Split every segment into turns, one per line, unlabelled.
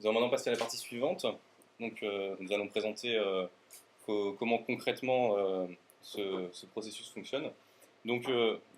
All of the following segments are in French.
Nous allons maintenant passer à la partie suivante. Donc, nous allons présenter comment concrètement ce processus fonctionne. Donc,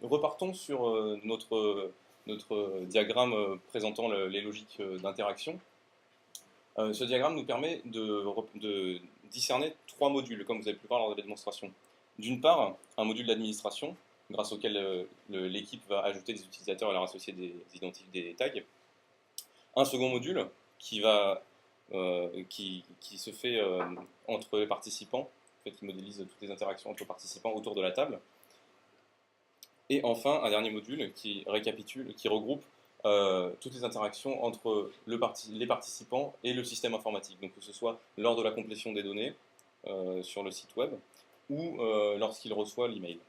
repartons sur notre diagramme présentant les logiques d'interaction. Ce diagramme nous permet de discerner trois modules, comme vous avez pu le voir lors de la démonstration. D'une part, un module d'administration, grâce auquel l'équipe va ajouter des utilisateurs et leur associer des tags. Un second module qui se fait entre les participants, en fait, qui modélise toutes les interactions entre participants autour de la table. Et enfin, un dernier module qui récapitule, qui regroupe toutes les interactions entre les participants et le système informatique, donc que ce soit lors de la complétion des données sur le site web ou lorsqu'il reçoit l'email.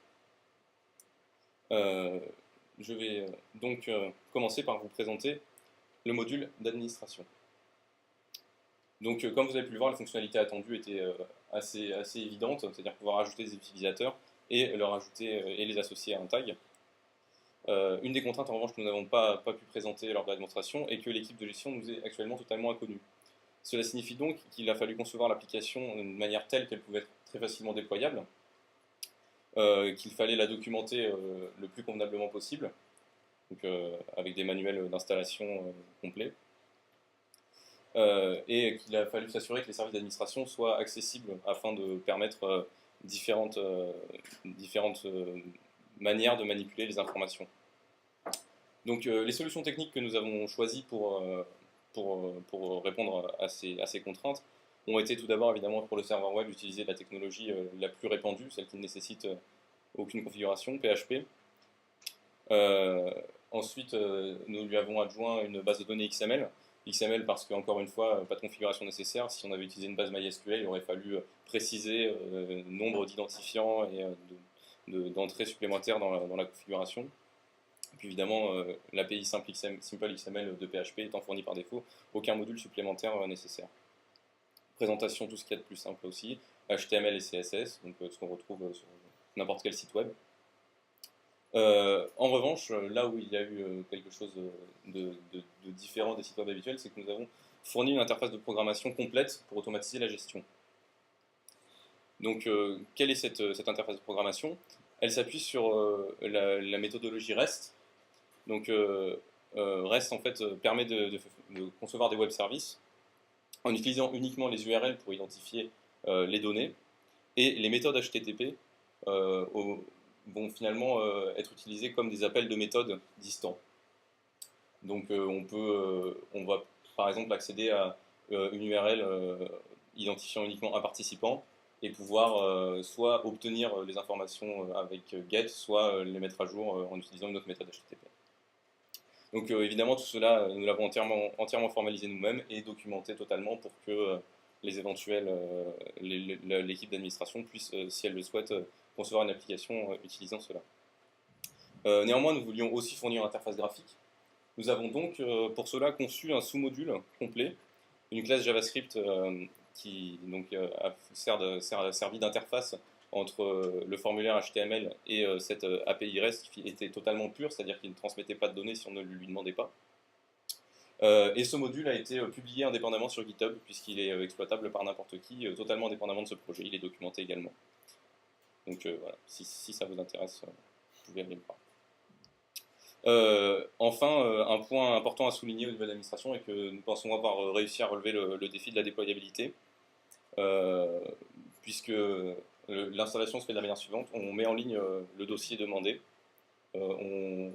Je vais donc commencer par vous présenter le module d'administration. Donc, comme vous avez pu le voir, la fonctionnalité attendue était assez évidente, c'est-à-dire pouvoir ajouter des utilisateurs et et les associer à un tag. Une des contraintes en revanche que nous n'avons pas pu présenter lors de la démonstration est que l'équipe de gestion nous est actuellement totalement inconnue. Cela signifie donc qu'il a fallu concevoir l'application d'une manière telle qu'elle pouvait être très facilement déployable, qu'il fallait la documenter le plus convenablement possible, donc, avec des manuels d'installation complets, et qu'il a fallu s'assurer que les services d'administration soient accessibles afin de permettre différentes manières de manipuler les informations. Donc les solutions techniques que nous avons choisies pour répondre à ces contraintes ont été tout d'abord évidemment pour le serveur web d'utiliser la technologie la plus répandue, celle qui ne nécessite aucune configuration, PHP. Ensuite, nous lui avons adjoint une base de données XML. XML parce qu'encore une fois, pas de configuration nécessaire. Si on avait utilisé une base MySQL, il aurait fallu préciser nombre d'identifiants et d'entrées supplémentaires dans la configuration. Et puis évidemment, l'API Simple XML de PHP étant fournie par défaut, aucun module supplémentaire nécessaire. Présentation, tout ce qu'il y a de plus simple aussi. HTML et CSS, donc ce qu'on retrouve sur n'importe quel site web. En revanche, là où il y a eu quelque chose de différent des sites web habituels, c'est que nous avons fourni une interface de programmation complète pour automatiser la gestion. Donc, quelle est cette interface de programmation? Elle s'appuie sur la méthodologie REST. Donc, REST en fait permet de concevoir des web services en utilisant uniquement les URL pour identifier les données, et les méthodes HTTP vont finalement être utilisées comme des appels de méthodes distants. Donc on va par exemple accéder à une URL identifiant uniquement un participant et pouvoir soit obtenir les informations avec GET, soit les mettre à jour en utilisant une autre méthode HTTP. Donc évidemment tout cela, nous l'avons entièrement formalisé nous-mêmes et documenté totalement pour que l'équipe d'administration puisse, si elle le souhaite, concevoir une application utilisant cela. Néanmoins, nous voulions aussi fournir une interface graphique. Nous avons donc pour cela conçu un sous-module complet, une classe JavaScript qui donc, a servi d'interface entre le formulaire HTML et cette API REST qui était totalement pure, c'est-à-dire qu'il ne transmettait pas de données si on ne lui demandait pas. Et ce module a été publié indépendamment sur GitHub, puisqu'il est exploitable par n'importe qui, totalement indépendamment de ce projet. Il est documenté également. Donc voilà, si ça vous intéresse, vous pouvez aller le voir. Enfin, un point important à souligner au niveau de l'administration est que nous pensons avoir réussi à relever le défi de la déployabilité, puisque l'installation se fait de la manière suivante. On met en ligne le dossier demandé, on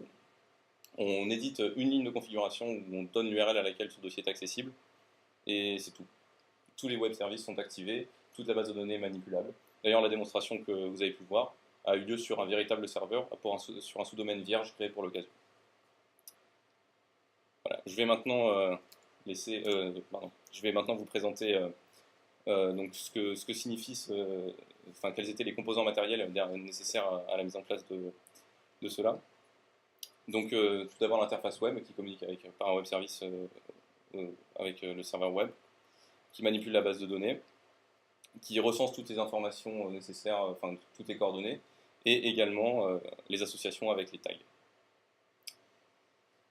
édite une ligne de configuration où on donne l'URL à laquelle ce dossier est accessible, et c'est tout. Tous les web services sont activés, toute la base de données est manipulable. D'ailleurs, la démonstration que vous avez pu voir a eu lieu sur un véritable serveur, sur un sous-domaine vierge créé pour l'occasion. Voilà. Je vais maintenant vous présenter donc ce que signifie, quels étaient les composants matériels nécessaires à la mise en place de cela. Donc tout d'abord l'interface web qui communique par un web service avec le serveur web, qui manipule la base de données, qui recense toutes les informations nécessaires, toutes les coordonnées, et également les associations avec les tags.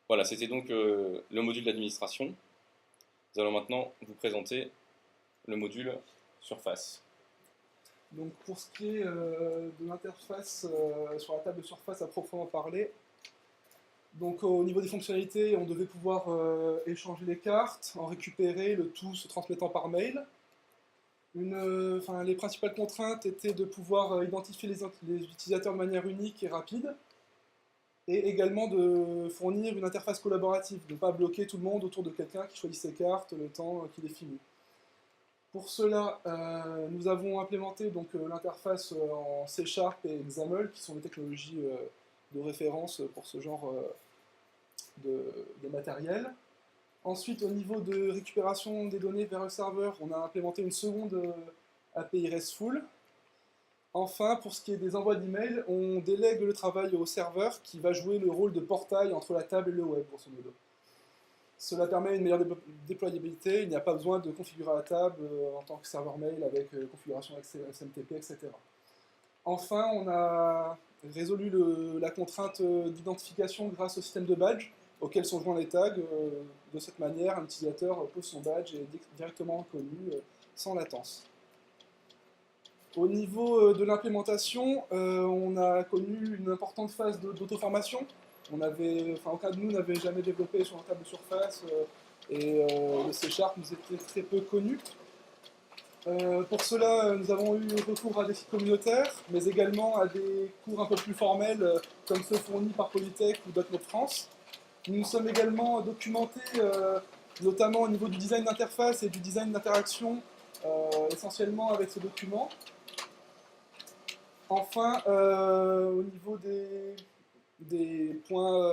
Voilà, c'était donc le module d'administration. Nous allons maintenant vous présenter le module Surface.
Donc pour ce qui est de l'interface sur la table de surface à proprement parler, donc au niveau des fonctionnalités, on devait pouvoir échanger les cartes, en récupérer, le tout se transmettant par mail. Les principales contraintes étaient de pouvoir identifier les utilisateurs de manière unique et rapide, et également de fournir une interface collaborative, de ne pas bloquer tout le monde autour de quelqu'un qui choisit ses cartes le temps qu'il est fini. Pour cela, nous avons implémenté l'interface en C# et XAML, qui sont des technologies de référence pour ce genre de matériel. Ensuite, au niveau de récupération des données vers le serveur, on a implémenté une seconde API RESTful. Enfin, pour ce qui est des envois d'email, on délègue le travail au serveur qui va jouer le rôle de portail entre la table et le web, grosso modo. Cela permet une meilleure déployabilité, il n'y a pas besoin de configurer la table en tant que serveur mail avec configuration SMTP, etc. Enfin, on a résolu la contrainte d'identification grâce au système de badge auquel sont joints les tags. De cette manière, un utilisateur pose son badge et est directement reconnu sans latence. Au niveau de l'implémentation, on a connu une importante phase d'auto-formation. Aucun de nous n'avait jamais développé sur un table de surface et le C# nous était très peu connu. Pour cela, nous avons eu recours à des sites communautaires, mais également à des cours un peu plus formels, comme ceux fournis par Polytech ou .NET France. Nous nous sommes également documentés, notamment au niveau du design d'interface et du design d'interaction, essentiellement avec ce document. Enfin, au niveau des points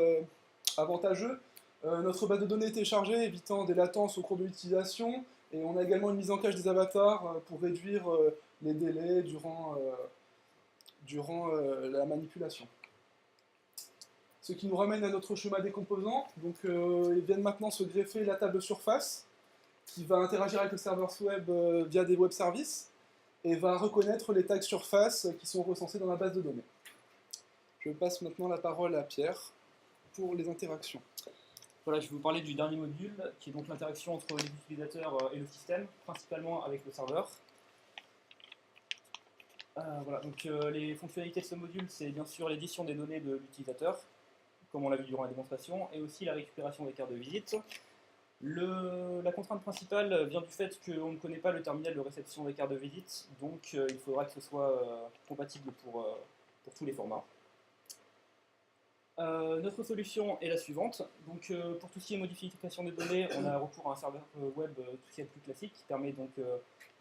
avantageux, notre base de données était chargée, évitant des latences au cours de l'utilisation, et on a également une mise en cache des avatars pour réduire les délais durant la manipulation. Ce qui nous ramène à notre schéma des composants. Donc, ils viennent maintenant se greffer la table de surface, qui va interagir avec le serveur web via des web services, et va reconnaître les tags surface qui sont recensés dans la base de données. Je passe maintenant la parole à Pierre pour les interactions.
Voilà, je vais vous parler du dernier module, qui est donc l'interaction entre les utilisateurs et le système, principalement avec le serveur. Voilà, donc les fonctionnalités de ce module, c'est bien sûr l'édition des données de l'utilisateur, comme on l'a vu durant la démonstration, et aussi la récupération des cartes de visite. La contrainte principale vient du fait qu'on ne connaît pas le terminal de réception des cartes de visite, donc il faudra que ce soit compatible pour tous les formats. Notre solution est la suivante. Donc, pour tout ce qui est modification des données, on a recours à un serveur web tout ce qui est plus classique, qui permet donc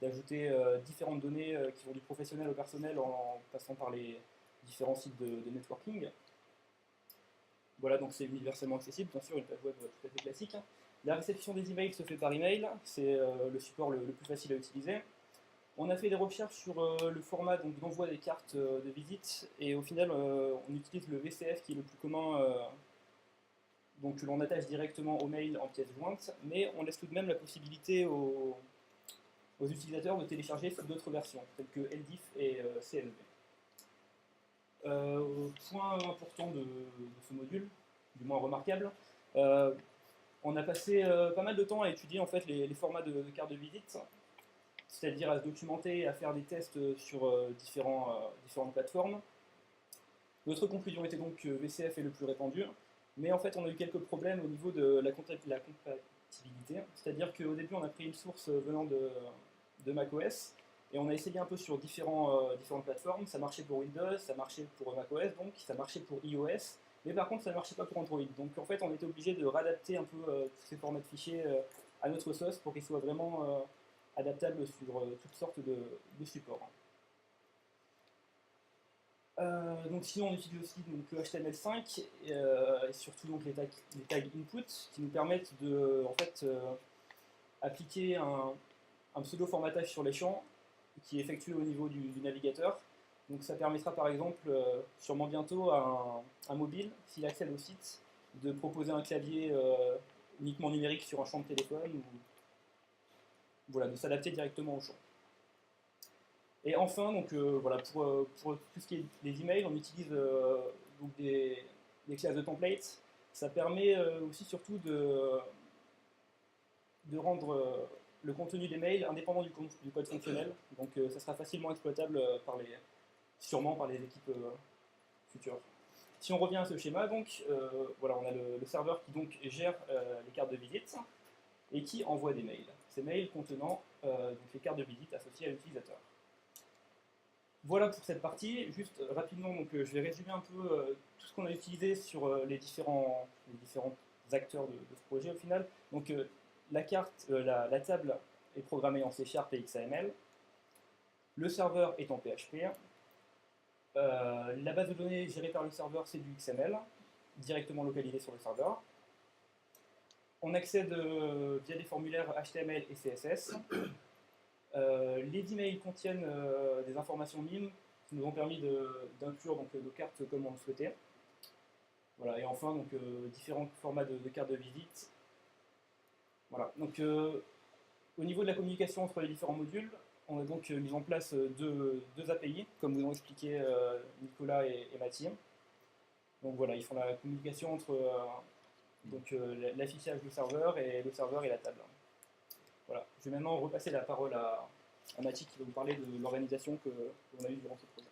d'ajouter différentes données qui vont du professionnel au personnel en passant par les différents sites de networking. Voilà, donc c'est universellement accessible, bien sûr, une page web tout à fait classique. La réception des emails se fait par email, c'est le support le plus facile à utiliser. On a fait des recherches sur le format d'envoi des cartes de visite, et au final, on utilise le VCF qui est le plus commun, donc que l'on attache directement au mail en pièce jointe, mais on laisse tout de même la possibilité aux utilisateurs de télécharger d'autres versions, telles que LDIF et CLV. Point important de ce module, du moins remarquable, on a passé pas mal de temps à étudier en fait les formats de cartes de visite, c'est-à-dire à se documenter, à faire des tests sur différentes plateformes. Notre conclusion était donc que VCF est le plus répandu, mais en fait on a eu quelques problèmes au niveau de la compatibilité, c'est-à-dire qu'au début on a pris une source venant de macOS, et on a essayé un peu sur différentes plateformes. Ça marchait pour Windows, ça marchait pour macOS, donc ça marchait pour iOS, mais par contre ça ne marchait pas pour Android. Donc en fait on était obligé de réadapter un peu tous ces formats de fichiers à notre sauce pour qu'ils soient vraiment adaptables sur toutes sortes de supports. Donc sinon on utilise aussi donc, le HTML5 et surtout donc, les tags input qui nous permettent de en fait, appliquer un pseudo-formatage sur les champs qui est effectué au niveau du navigateur. Donc ça permettra par exemple, sûrement bientôt, à un mobile, s'il accède au site, de proposer un clavier uniquement numérique sur un champ de téléphone, ou voilà, de s'adapter directement au champ. Et enfin, donc, voilà, pour tout ce qui est les emails, on utilise donc des classes de templates. Ça permet aussi surtout de rendre le contenu des mails indépendant du code fonctionnel. Donc ça sera facilement exploitable sûrement par les équipes futures. Si on revient à ce schéma, donc voilà, on a le serveur qui donc gère les cartes de visite et qui envoie des mails. Ces mails contenant donc les cartes de visite associées à l'utilisateur. Voilà pour cette partie. Juste rapidement, donc, je vais résumer un peu tout ce qu'on a utilisé sur les différents acteurs de ce projet au final. Donc la table est programmée en C# et XAML. Le serveur est en PHP. La base de données gérée par le serveur, c'est du XML, directement localisé sur le serveur. On accède via des formulaires HTML et CSS. Les emails contiennent des informations MIME qui nous ont permis d'inclure nos cartes comme on le souhaitait. Voilà, et enfin, donc, différents formats de cartes de visite. Voilà, donc au niveau de la communication entre les différents modules, on a donc mis en place deux API, comme vous ont expliqué Nicolas et Mathilde. Donc voilà, ils font la communication entre l'affichage du serveur et le serveur et la table. Voilà, je vais maintenant repasser la parole à Mathilde qui va vous parler de l'organisation qu'on a eue durant ce projet.